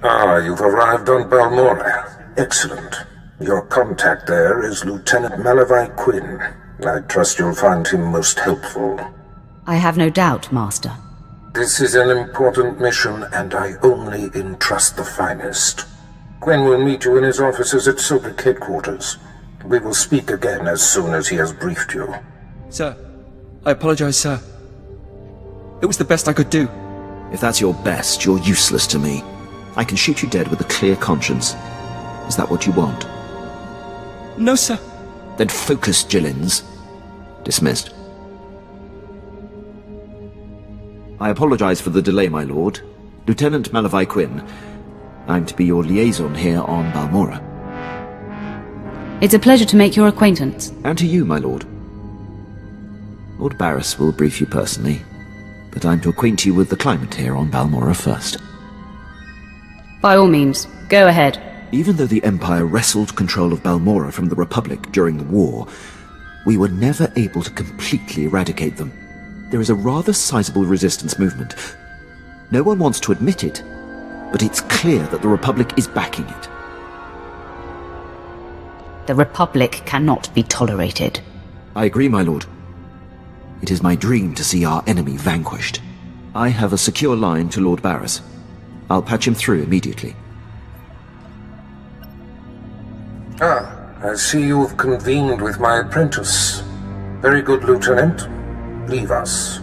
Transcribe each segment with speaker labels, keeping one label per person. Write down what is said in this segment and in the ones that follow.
Speaker 1: Ah, you've arrived on Balmorra. Excellent. Your contact there is Lieutenant Malavai Quinn. I trust you'll find him most helpful.
Speaker 2: I have no doubt, Master.
Speaker 1: This is an important mission, and I only entrust the finest. Quinn will meet you in his offices at Sobek headquarters. We will speak again as soon as he has briefed you.
Speaker 3: Sir, I apologize, sir. It was the best I could do.
Speaker 4: If that's your best, you're useless to me. I can shoot you dead with a clear conscience. Is that what you want?
Speaker 3: No, sir.
Speaker 4: Then focus, Jillins. Dismissed. I apologize for the delay, my lord. Lieutenant Malavai Quinn. I'm to be your liaison here on Balmorra.
Speaker 2: It's a pleasure to make your acquaintance.
Speaker 4: And to you, my lord. Lord Barris will brief you personally, but I'm to acquaint you with the climate here on Balmorra first.
Speaker 2: By all means, go ahead.
Speaker 4: Even though the Empire wrestled control of Balmorra from the Republic during the war, we were never able to completely eradicate them. There is a rather sizable resistance movement. No one wants to admit it, but it's clear that the Republic is backing it.
Speaker 2: The Republic cannot be tolerated.
Speaker 4: I agree, my lord. It is my dream to see our enemy vanquished. I have a secure line to Lord Barris. I'll patch him through immediately.
Speaker 1: Ah, I see you've convened with my apprentice. Very good, Lieutenant. Leave us.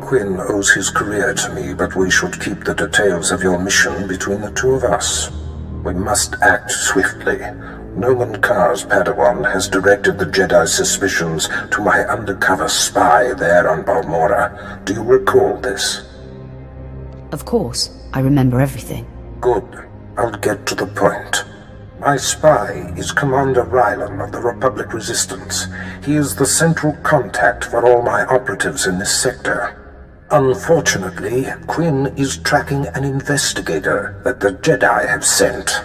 Speaker 1: Quinn owes his career to me, but we should keep the details of your mission between the two of us. We must act swiftly. Noman Kar's Padawan has directed the Jedi's suspicions to my undercover spy there on Balmorra. Do you recall this?
Speaker 2: Of course, I remember everything.
Speaker 1: Good. I'll get to the point. My spy is Commander Rylan of the Republic Resistance. He is the central contact for all my operatives in this sector. Unfortunately, Quinn is tracking an investigator that the Jedi have sent.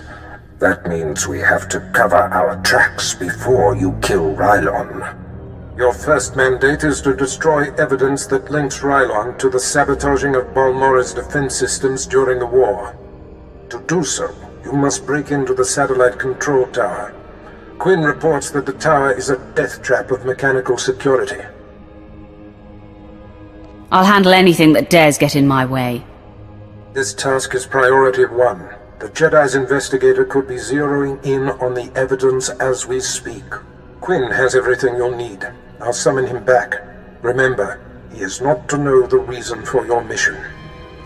Speaker 1: That means we have to cover our tracks before you kill Rylon. Your first mandate is to destroy evidence that links Rylon to the sabotaging of Balmorra's defense systems during the war. To do so, you must break into the satellite control tower. Quinn reports that the tower is a death trap of mechanical security.
Speaker 2: I'll handle anything that dares get in my way.
Speaker 1: This task is priority 1. The Jedi's investigator could be zeroing in on the evidence as we speak. Quinn has everything you'll need. I'll summon him back. Remember, he is not to know the reason for your mission.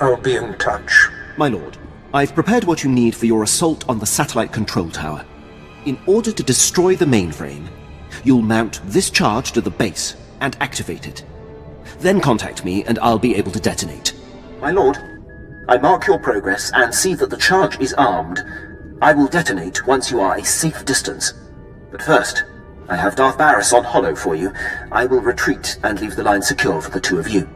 Speaker 1: I'll be in touch.
Speaker 5: My lord, I've prepared what you need for your assault on the satellite control tower. In order to destroy the mainframe, you'll mount this charge to the base and activate it. Then contact me and I'll be able to detonate.
Speaker 6: My lord, I mark your progress and see that the charge is armed. I will detonate once you are a safe distance. But first, I have Darth Barris on holo for you. I will retreat and leave the line secure for the two of you.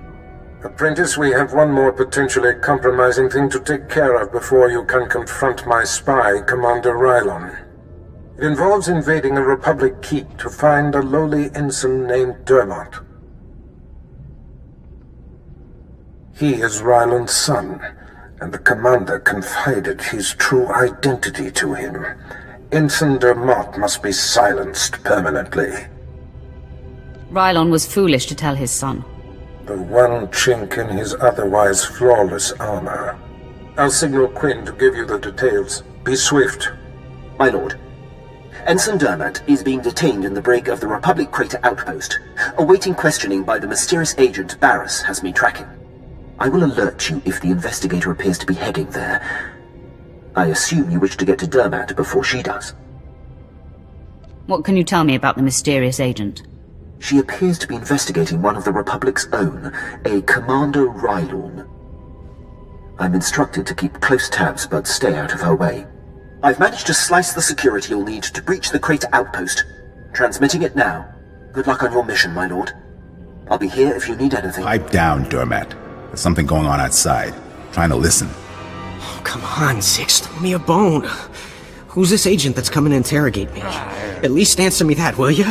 Speaker 1: Apprentice, we have one more potentially compromising thing to take care of before you can confront my spy, Commander Rylon. It involves invading a Republic keep to find a lowly ensign named Dermot. He is Rylon's son, and the commander confided his true identity to him. Ensign Dermot must be silenced permanently.
Speaker 2: Rylon was foolish to tell his son.
Speaker 1: The one chink in his otherwise flawless armor. I'll signal Quinn to give you the details. Be swift.
Speaker 6: My lord, Ensign Dermot is being detained in the brig of the Republic Crater Outpost, awaiting questioning by the mysterious agent Barris has me tracking. I will alert you if the investigator appears to be heading there. I assume you wish to get to Dermot before she does.
Speaker 2: What can you tell me about the mysterious agent?
Speaker 6: She appears to be investigating one of the Republic's own, a Commander Rylon. I'm instructed to keep close tabs, but stay out of her way. I've managed to slice the security you'll need to breach the crater outpost. Transmitting it now. Good luck on your mission, my lord. I'll be here if you need anything.
Speaker 7: Pipe down, Dermot. There's something going on outside. Trying to listen.
Speaker 8: Oh, come on, Six. Throw me a bone. Who's this agent that's coming to interrogate me? At least answer me that, will ya?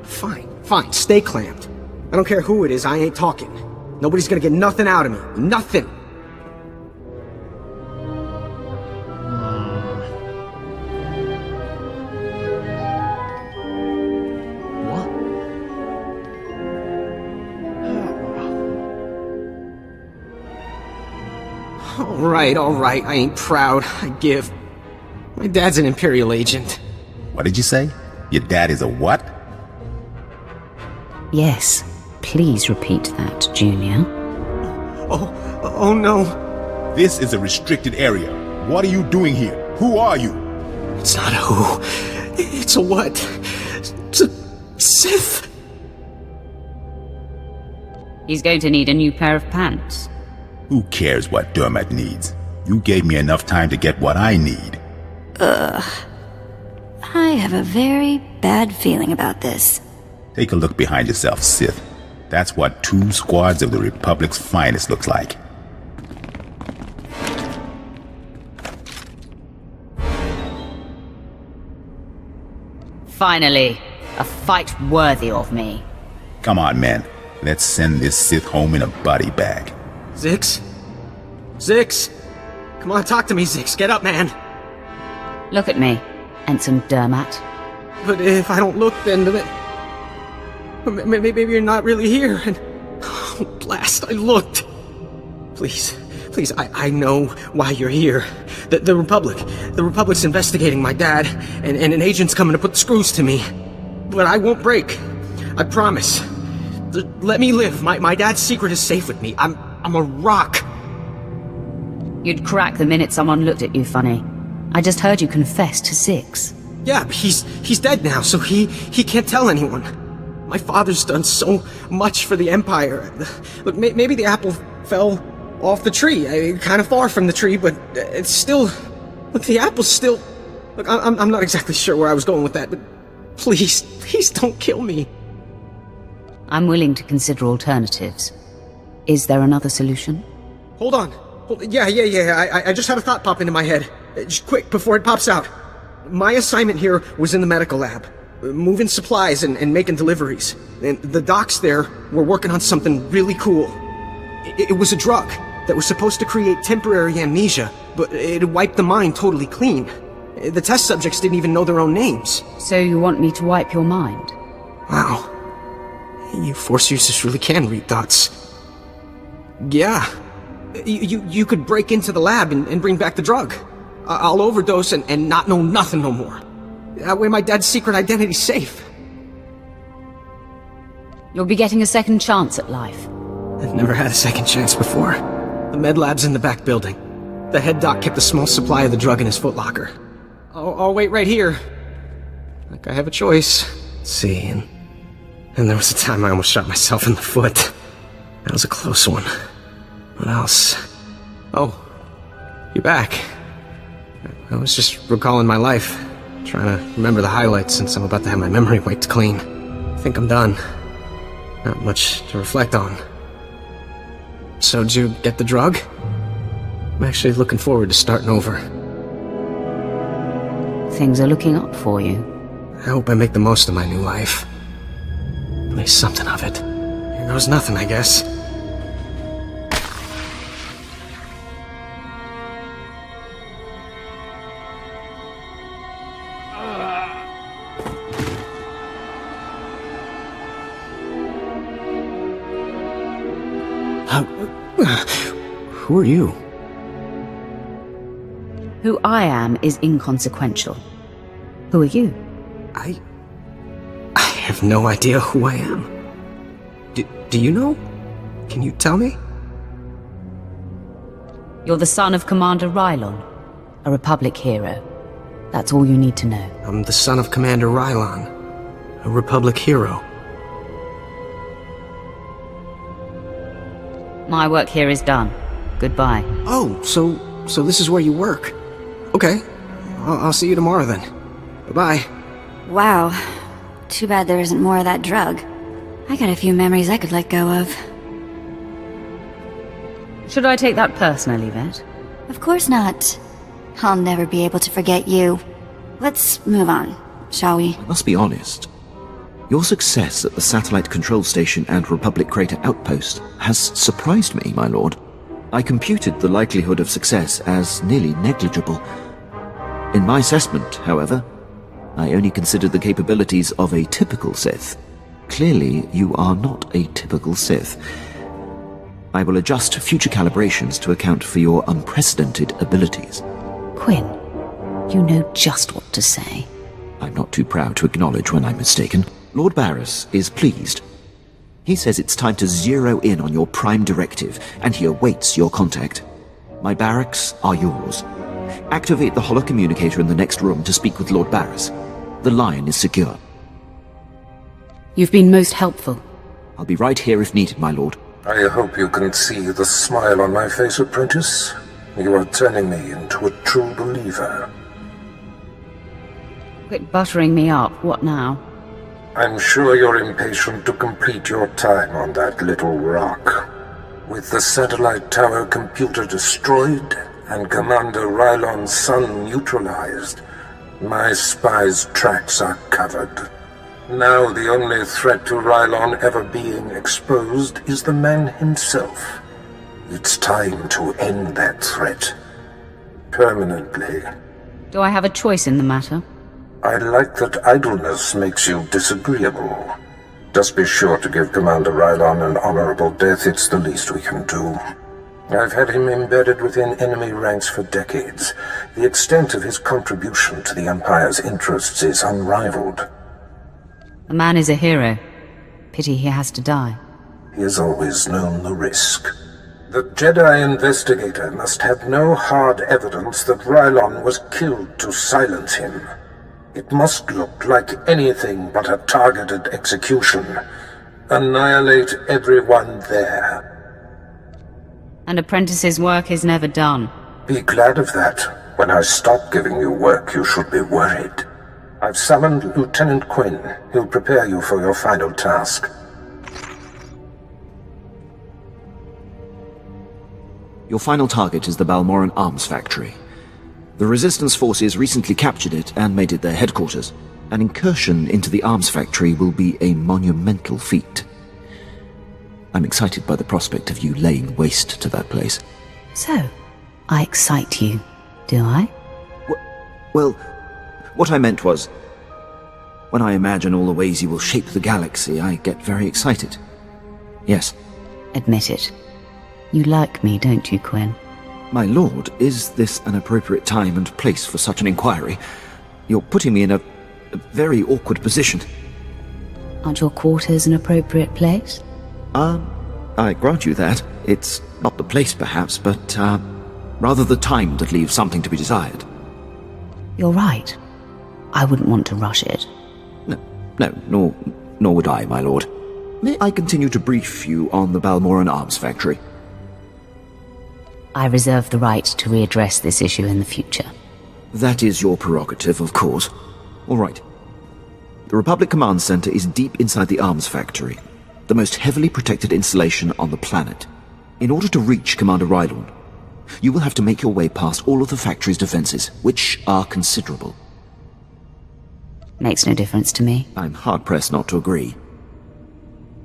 Speaker 8: Fine, stay clamped. I don't care who it is, I ain't talking. Nobody's gonna get nothing out of me. Nothing! What? Alright, I ain't proud. I give. My dad's an Imperial agent.
Speaker 7: What did you say? Your dad is a what?
Speaker 2: Yes. Please repeat that, Junior.
Speaker 8: Oh no.
Speaker 7: This is a restricted area. What are you doing here? Who are you?
Speaker 8: It's not a who. It's a what. It's a Sith.
Speaker 2: He's going to need a new pair of pants.
Speaker 7: Who cares what Dermot needs? You gave me enough time to get what I need.
Speaker 9: I have a very bad feeling about this.
Speaker 7: Take a look behind yourself, Sith. That's what 2 squads of the Republic's finest looks like.
Speaker 2: Finally, a fight worthy of me.
Speaker 7: Come on, men. Let's send this Sith home in a body bag.
Speaker 8: Zix? Zix? Come on, talk to me, Zix. Get up, man.
Speaker 2: Look at me, Ensign Dermot.
Speaker 8: But if I don't look, then... Maybe you're not really here, and... Oh, blast, I looked! Please, I know why you're here. The Republic's investigating my dad, and an agent's coming to put the screws to me. But I won't break. I promise. Let me live. My dad's secret is safe with me. I'm a rock.
Speaker 2: You'd crack the minute someone looked at you funny. I just heard you confess to Zix.
Speaker 8: Yeah, but he's dead now, so he can't tell anyone. My father's done so much for the Empire. Look, maybe the apple fell off the tree. Kind of far from the tree, but it's still... Look, the apple's still... Look, I'm not exactly sure where I was going with that, but please don't kill me.
Speaker 2: I'm willing to consider alternatives. Is there another solution?
Speaker 8: Hold on. Yeah. I just had a thought pop into my head. Just quick, before it pops out. My assignment here was in the medical lab. Moving supplies and making deliveries. And the docs there were working on something really cool. It was a drug that was supposed to create temporary amnesia, but it wiped the mind totally clean. The test subjects didn't even know their own names.
Speaker 2: So you want me to wipe your mind?
Speaker 8: Wow. You Force users really can read thoughts. Yeah. You could break into the lab and bring back the drug. I'll overdose and not know nothing no more. That way my dad's secret identity's safe.
Speaker 2: You'll be getting a second chance at life.
Speaker 8: I've never had a second chance before. The med lab's in the back building. The head doc kept a small supply of the drug in his footlocker. I'll wait right here. Like I have a choice. Let's see, and there was a time I almost shot myself in the foot. That was a close one. What else? Oh, you're back. I was just recalling my life. Trying to remember the highlights since I'm about to have my memory wiped clean. I think I'm done. Not much to reflect on. So, did you get the drug? I'm actually looking forward to starting over.
Speaker 2: Things are looking up for you.
Speaker 8: I hope I make the most of my new life. At least something of it. Here goes nothing, I guess. Who are you?
Speaker 2: Who I am is inconsequential. Who are you?
Speaker 8: I have no idea who I am. Do you know? Can you tell me?
Speaker 2: You're the son of Commander Rylon, a Republic hero. That's all you need to know.
Speaker 8: I'm the son of Commander Rylon, a Republic hero.
Speaker 2: My work here is done. Goodbye.
Speaker 8: Oh, so this is where you work. Okay. I'll see you tomorrow then. Bye-bye.
Speaker 9: Wow. Too bad there isn't more of that drug. I got a few memories I could let go of.
Speaker 2: Should I take that personally, Vet?
Speaker 9: Of course not. I'll never be able to forget you. Let's move on, shall we?
Speaker 4: I must be honest. Your success at the satellite control station and Republic Crater outpost has surprised me, my lord. I computed the likelihood of success as nearly negligible. In my assessment, however, I only considered the capabilities of a typical Sith. Clearly, you are not a typical Sith. I will adjust future calibrations to account for your unprecedented abilities.
Speaker 2: Quinn, you know just what to say.
Speaker 4: I'm not too proud to acknowledge when I'm mistaken. Lord Barris is pleased. He says it's time to zero in on your prime directive, and he awaits your contact. My barracks are yours. Activate the holocommunicator in the next room to speak with Lord Barris. The line is secure.
Speaker 2: You've been most helpful.
Speaker 4: I'll be right here if needed, my lord.
Speaker 1: I hope you can see the smile on my face, apprentice. You are turning me into a true believer.
Speaker 2: Quit buttering me up. What now?
Speaker 1: I'm sure you're impatient to complete your time on that little rock. With the satellite tower computer destroyed and Commander Rylon's son neutralized, my spy's tracks are covered. Now the only threat to Rylon ever being exposed is the man himself. It's time to end that threat. Permanently.
Speaker 2: Do I have a choice in the matter?
Speaker 1: I like that idleness makes you disagreeable. Just be sure to give Commander Rylon an honorable death. It's the least we can do. I've had him embedded within enemy ranks for decades. The extent of his contribution to the Empire's interests is unrivaled.
Speaker 2: The man is a hero. Pity he has to die.
Speaker 1: He has always known the risk. The Jedi investigator must have no hard evidence that Rylon was killed to silence him. It must look like anything but a targeted execution. Annihilate everyone there.
Speaker 2: An apprentice's work is never done.
Speaker 1: Be glad of that. When I stop giving you work, you should be worried. I've summoned Lieutenant Quinn. He'll prepare you for your final task.
Speaker 4: Your final target is the Balmorran arms factory. The Resistance forces recently captured it and made it their headquarters. An incursion into the arms factory will be a monumental feat. I'm excited by the prospect of you laying waste to that place.
Speaker 2: So, I excite you, do I?
Speaker 4: Well, what I meant was, when I imagine all the ways you will shape the galaxy, I get very excited. Yes.
Speaker 2: Admit it. You like me, don't you, Quinn?
Speaker 4: My lord, is this an appropriate time and place for such an inquiry? You're putting me in a very awkward position.
Speaker 2: Aren't your quarters an appropriate place?
Speaker 4: I grant you that. It's not the place, perhaps, but, rather the time that leaves something to be desired.
Speaker 2: You're right. I wouldn't want to rush it.
Speaker 4: No, nor would I, my lord. May I continue to brief you on the Balmorran arms factory?
Speaker 2: I reserve the right to readdress this issue in the future.
Speaker 4: That is your prerogative, of course. All right. The Republic Command Center is deep inside the arms factory, the most heavily protected installation on the planet. In order to reach Commander Rylon, you will have to make your way past all of the factory's defenses, which are considerable.
Speaker 2: Makes no difference to me.
Speaker 4: I'm hard-pressed not to agree.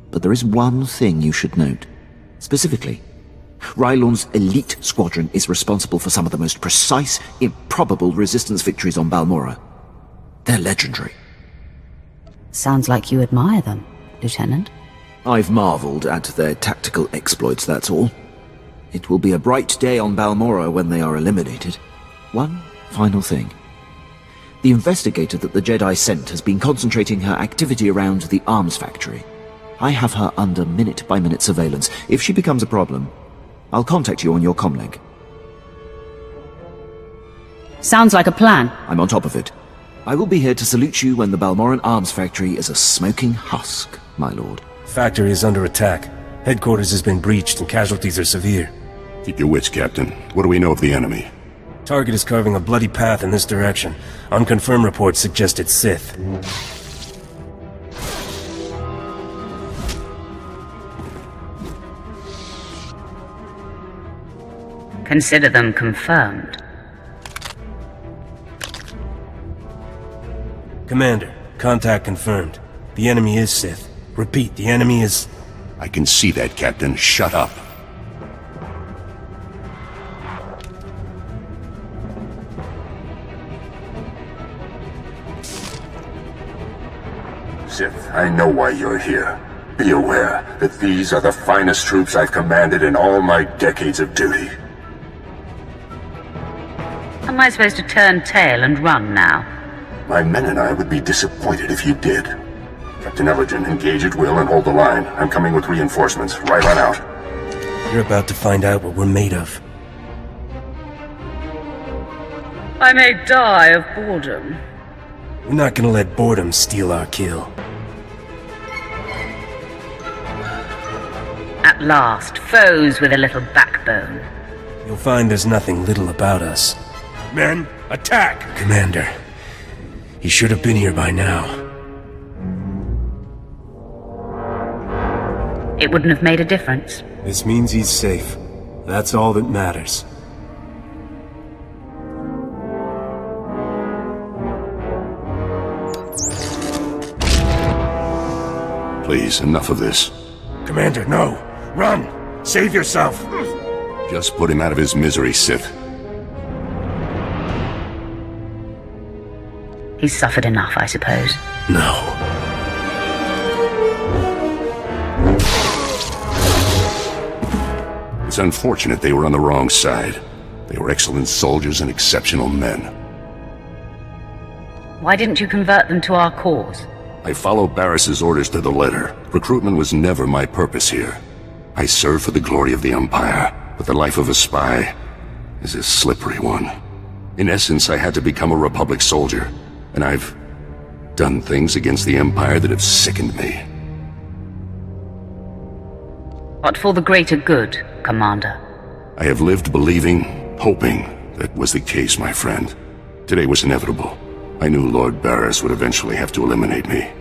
Speaker 4: But there is one thing you should note. Specifically, Rylon's elite squadron is responsible for some of the most precise, improbable resistance victories on Balmorra. They're legendary.
Speaker 2: Sounds like you admire them, Lieutenant.
Speaker 4: I've marveled at their tactical exploits, that's all. It will be a bright day on Balmorra when they are eliminated. One final thing. The investigator that the Jedi sent has been concentrating her activity around the arms factory. I have her under minute-by-minute surveillance. If she becomes a problem, I'll contact you on your comlink.
Speaker 2: Sounds like a plan.
Speaker 4: I'm on top of it. I will be here to salute you when the Balmorran arms factory is a smoking husk, my lord.
Speaker 10: Factory is under attack. Headquarters has been breached and casualties are severe.
Speaker 11: Keep your wits, Captain. What do we know of the enemy?
Speaker 10: Target is carving a bloody path in this direction. Unconfirmed reports suggest it's Sith.
Speaker 2: Consider them confirmed.
Speaker 10: Commander, contact confirmed. The enemy is Sith. Repeat, the enemy is...
Speaker 11: I can see that, Captain. Shut up. Sith, I know why you're here. Be aware that these are the finest troops I've commanded in all my decades of duty.
Speaker 2: Am I supposed to turn tail and run now?
Speaker 11: My men and I would be disappointed if you did. Captain Ellerton, engage at will and hold the line. I'm coming with reinforcements. Right on out.
Speaker 10: You're about to find out what we're made of.
Speaker 2: I may die of boredom.
Speaker 10: We're not gonna let boredom steal our kill.
Speaker 2: At last, foes with a little backbone.
Speaker 10: You'll find there's nothing little about us. Men, attack! Commander, he should have been here by now.
Speaker 2: It wouldn't have made a difference.
Speaker 10: This means he's safe. That's all that matters.
Speaker 11: Please, enough of this.
Speaker 10: Commander, no! Run! Save yourself!
Speaker 11: Just put him out of his misery, Sith.
Speaker 2: He's suffered enough, I suppose.
Speaker 10: No.
Speaker 11: It's unfortunate they were on the wrong side. They were excellent soldiers and exceptional men.
Speaker 2: Why didn't you convert them to our cause?
Speaker 11: I followed Barris's orders to the letter. Recruitment was never my purpose here. I serve for the glory of the Empire, but the life of a spy is a slippery one. In essence, I had to become a Republic soldier, and I've done things against the Empire that have sickened me.
Speaker 2: But for the greater good, Commander.
Speaker 11: I have lived believing, hoping that was the case, my friend. Today was inevitable. I knew Lord Barris would eventually have to eliminate me,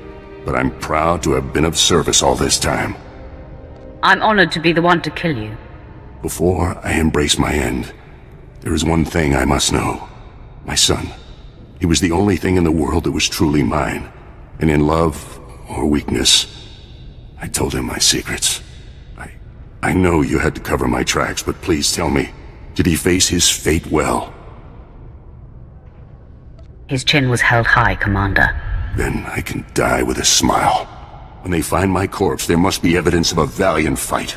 Speaker 11: but I'm proud to have been of service all this time.
Speaker 2: I'm honored to be the one to kill you.
Speaker 11: Before I embrace my end, there is one thing I must know. My son. He was the only thing in the world that was truly mine, and in love or weakness, I told him my secrets. I know you had to cover my tracks, but please tell me, did he face his fate well?
Speaker 2: His chin was held high, Commander.
Speaker 11: Then I can die with a smile. When they find my corpse, there must be evidence of a valiant fight.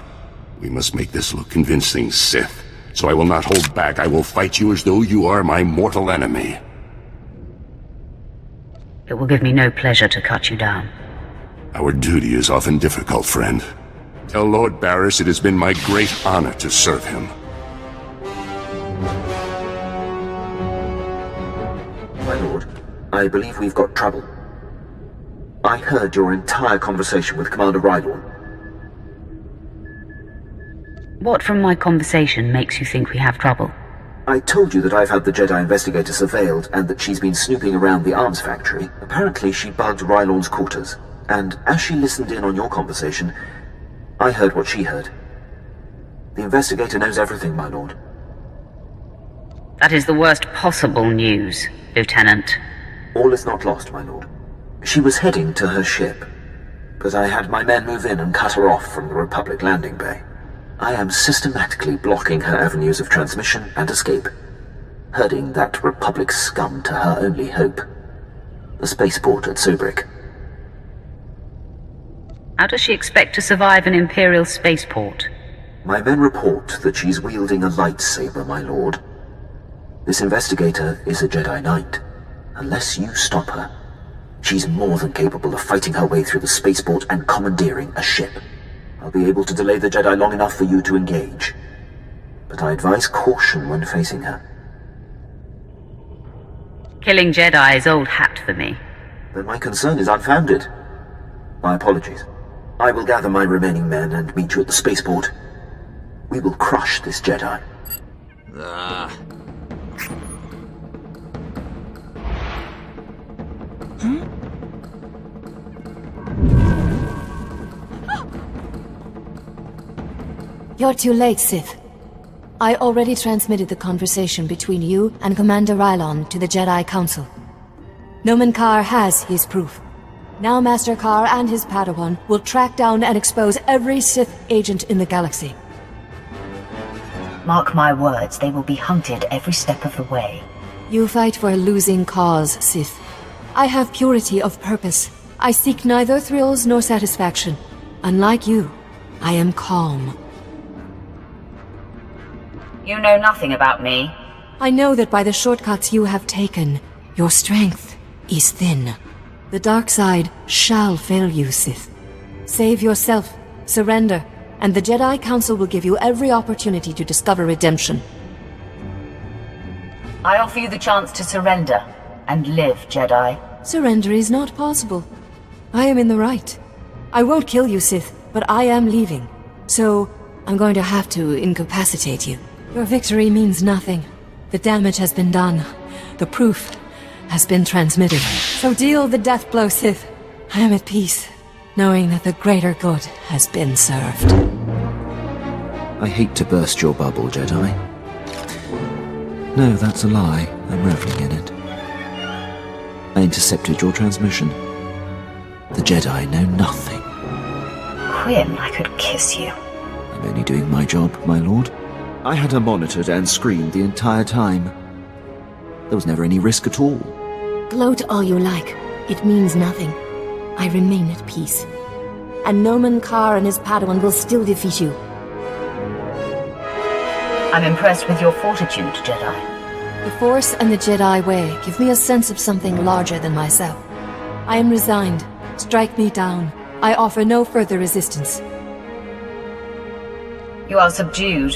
Speaker 11: We must make this look convincing, Sith. So I will not hold back. I will fight you as though you are my mortal enemy.
Speaker 2: It will give me no pleasure to cut you down.
Speaker 11: Our duty is often difficult, friend. Tell Lord Barris it has been my great honor to serve him.
Speaker 6: My lord, I believe we've got trouble. I heard your entire conversation with Commander Rylorn.
Speaker 2: What from my conversation makes you think we have trouble?
Speaker 6: I told you that I've had the Jedi investigator surveilled and that she's been snooping around the arms factory. Apparently she bugged Rylorn's quarters, and as she listened in on your conversation, I heard what she heard. The investigator knows everything, my lord.
Speaker 2: That is the worst possible news, Lieutenant.
Speaker 6: All is not lost, my lord. She was heading to her ship, but I had my men move in and cut her off from the Republic landing bay. I am systematically blocking her avenues of transmission and escape, herding that Republic scum to her only hope, the spaceport at Sobrik.
Speaker 2: How does she expect to survive an Imperial spaceport?
Speaker 6: My men report that she's wielding a lightsaber, my lord. This investigator is a Jedi Knight. Unless you stop her, she's more than capable of fighting her way through the spaceport and commandeering a ship. I'll be able to delay the Jedi long enough for you to engage, but I advise caution when facing her.
Speaker 2: Killing Jedi is old hat for me.
Speaker 6: Then my concern is unfounded. My apologies. I will gather my remaining men and meet you at the spaceport. We will crush this Jedi.
Speaker 12: You're too late, Sith. I already transmitted the conversation between you and Commander Rylorn to the Jedi Council. Nomen Karr has his proof. Now Master Karr and his Padawan will track down and expose every Sith agent in the galaxy.
Speaker 2: Mark my words, they will be hunted every step of the way.
Speaker 12: You fight for a losing cause, Sith. I have purity of purpose. I seek neither thrills nor satisfaction. Unlike you, I am calm.
Speaker 2: You know nothing about me.
Speaker 12: I know that by the shortcuts you have taken, your strength is thin. The dark side shall fail you, Sith. Save yourself, surrender, and the Jedi Council will give you every opportunity to discover redemption.
Speaker 2: I offer you the chance to surrender and live, Jedi.
Speaker 12: Surrender is not possible. I am in the right. I won't kill you, Sith, but I am leaving. So, I'm going to have to incapacitate you. Your victory means nothing. The damage has been done. The proof has been transmitted. So deal the death blow, Sith. I am at peace, knowing that the greater good has been served.
Speaker 4: I hate to burst your bubble, Jedi. No, that's a lie. I'm reveling in it. I intercepted your transmission. The Jedi know nothing.
Speaker 2: Quinn, I could kiss you.
Speaker 4: I'm only doing my job, my lord. I had her monitored and screened the entire time. There was never any risk at all.
Speaker 12: Gloat all you like. It means nothing. I remain at peace. And Noman Karr and his Padawan will still defeat you.
Speaker 2: I'm impressed with your fortitude, Jedi.
Speaker 12: The Force and the Jedi way give me a sense of something larger than myself. I am resigned. Strike me down. I offer no further resistance.
Speaker 2: You are subdued.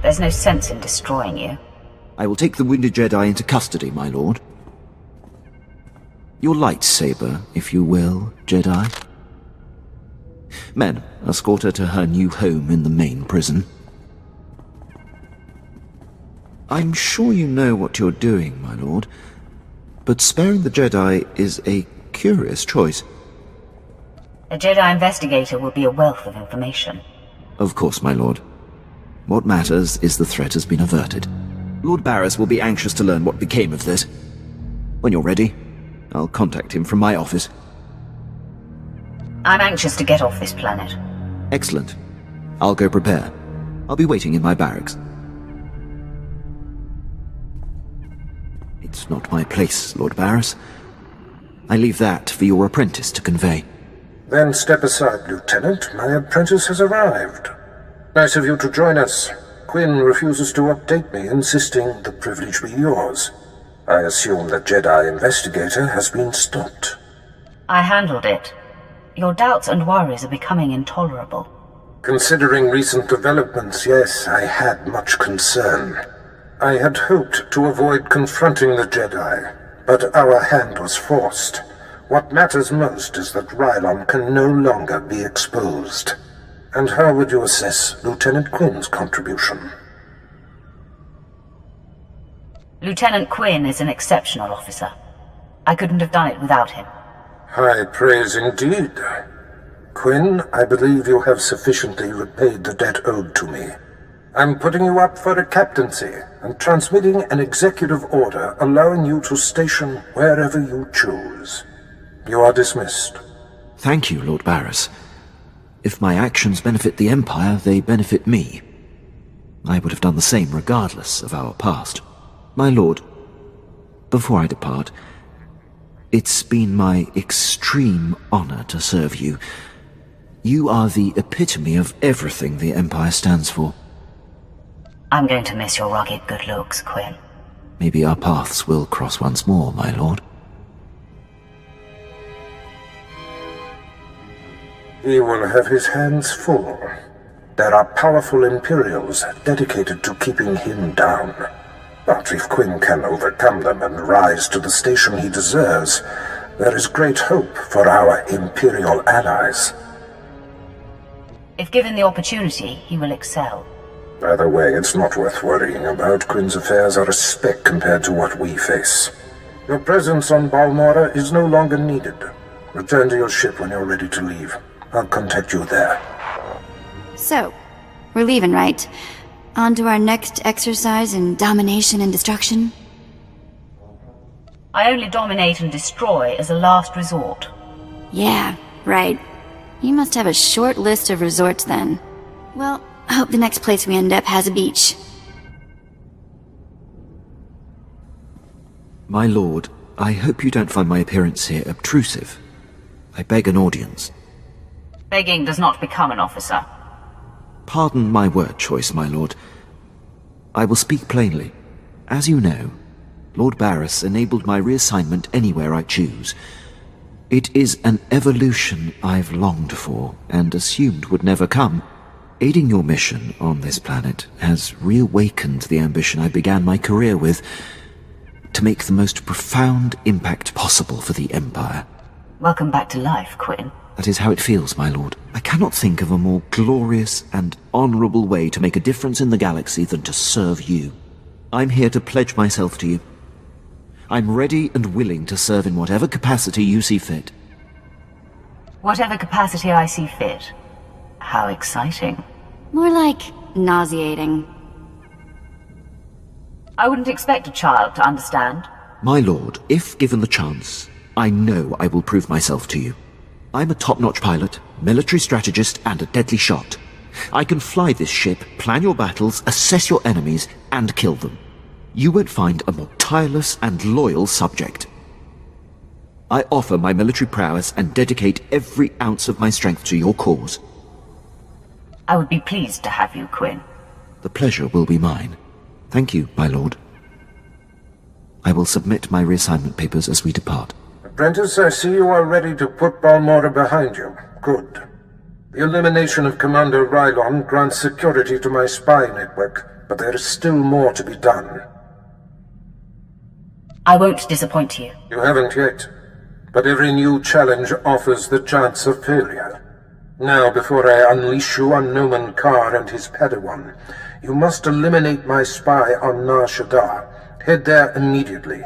Speaker 2: There's no sense in destroying you.
Speaker 4: I will take the wounded Jedi into custody, my lord. Your lightsaber, if you will, Jedi. Men, escort her to her new home in the main prison. I'm sure you know what you're doing, my lord, but sparing the Jedi is a curious choice.
Speaker 2: A Jedi investigator will be a wealth of information.
Speaker 4: Of course, my lord. What matters is the threat has been averted. Lord Barriss will be anxious to learn what became of this. When you're ready, I'll contact him from my office.
Speaker 2: I'm anxious to get off this planet.
Speaker 4: Excellent. I'll go prepare. I'll be waiting in my barracks. It's not my place, Lord Barriss. I leave that for your apprentice to convey.
Speaker 1: Then step aside, Lieutenant. My apprentice has arrived. Nice of you to join us. Quinn refuses to update me, insisting the privilege be yours. I assume the Jedi investigator has been stopped.
Speaker 2: I handled it. Your doubts and worries are becoming intolerable.
Speaker 1: Considering recent developments, yes, I had much concern. I had hoped to avoid confronting the Jedi, but our hand was forced. What matters most is that Rylon can no longer be exposed. And how would you assess Lieutenant Quinn's contribution?
Speaker 2: Lieutenant Quinn is an exceptional officer. I couldn't have done it without him.
Speaker 1: High praise indeed. Quinn, I believe you have sufficiently repaid the debt owed to me. I'm putting you up for a captaincy and transmitting an executive order allowing you to station wherever you choose. You are dismissed.
Speaker 4: Thank you, Lord Barriss. If my actions benefit the Empire, they benefit me. I would have done the same regardless of our past. My lord, before I depart, it's been my extreme honor to serve you. You are the epitome of everything the Empire stands for.
Speaker 2: I'm going to miss your rugged good looks, Quinn.
Speaker 4: Maybe our paths will cross once more, my lord.
Speaker 1: He will have his hands full. There are powerful Imperials dedicated to keeping him down. But if Quinn can overcome them and rise to the station he deserves, there is great hope for our Imperial allies.
Speaker 2: If given the opportunity, he will excel.
Speaker 1: By the way, it's not worth worrying about. Quinn's affairs are a speck compared to what we face. Your presence on Balmorra is no longer needed. Return to your ship when you're ready to leave. I'll contact you there.
Speaker 9: So, we're leaving, right? On to our next exercise in domination and destruction?
Speaker 2: I only dominate and destroy as a last resort.
Speaker 9: Yeah, right. You must have a short list of resorts then. Well, I hope the next place we end up has a beach.
Speaker 4: My lord, I hope you don't find my appearance here obtrusive. I beg an audience.
Speaker 2: Begging does not become an officer.
Speaker 4: Pardon my word choice, my lord. I will speak plainly. As you know, Lord Barris enabled my reassignment anywhere I choose. It is an evolution I've longed for, and assumed would never come. Aiding your mission on this planet has reawakened the ambition I began my career with, to make the most profound impact possible for the Empire.
Speaker 2: Welcome back to life, Quinn.
Speaker 4: That is how it feels, my lord. I cannot think of a more glorious and honorable way to make a difference in the galaxy than to serve you. I'm here to pledge myself to you. I'm ready and willing to serve in whatever capacity you see fit.
Speaker 2: Whatever capacity I see fit. How exciting.
Speaker 9: More like nauseating.
Speaker 2: I wouldn't expect a child to understand.
Speaker 4: My lord, if given the chance, I know I will prove myself to you. I'm a top-notch pilot, military strategist, and a deadly shot. I can fly this ship, plan your battles, assess your enemies, and kill them. You won't find a more tireless and loyal subject. I offer my military prowess and dedicate every ounce of my strength to your cause.
Speaker 2: I would be pleased to have you, Quinn.
Speaker 4: The pleasure will be mine. Thank you, my lord. I will submit my reassignment papers as we depart.
Speaker 1: Apprentice, I see you are ready to put Balmorra behind you. Good. The elimination of Commander Rylon grants security to my spy network, but there is still more to be done.
Speaker 2: I won't disappoint you.
Speaker 1: You haven't yet, but every new challenge offers the chance of failure. Now, before I unleash you on Noman Carr and his Padawan, you must eliminate my spy on Nar Shaddaa. Head there immediately.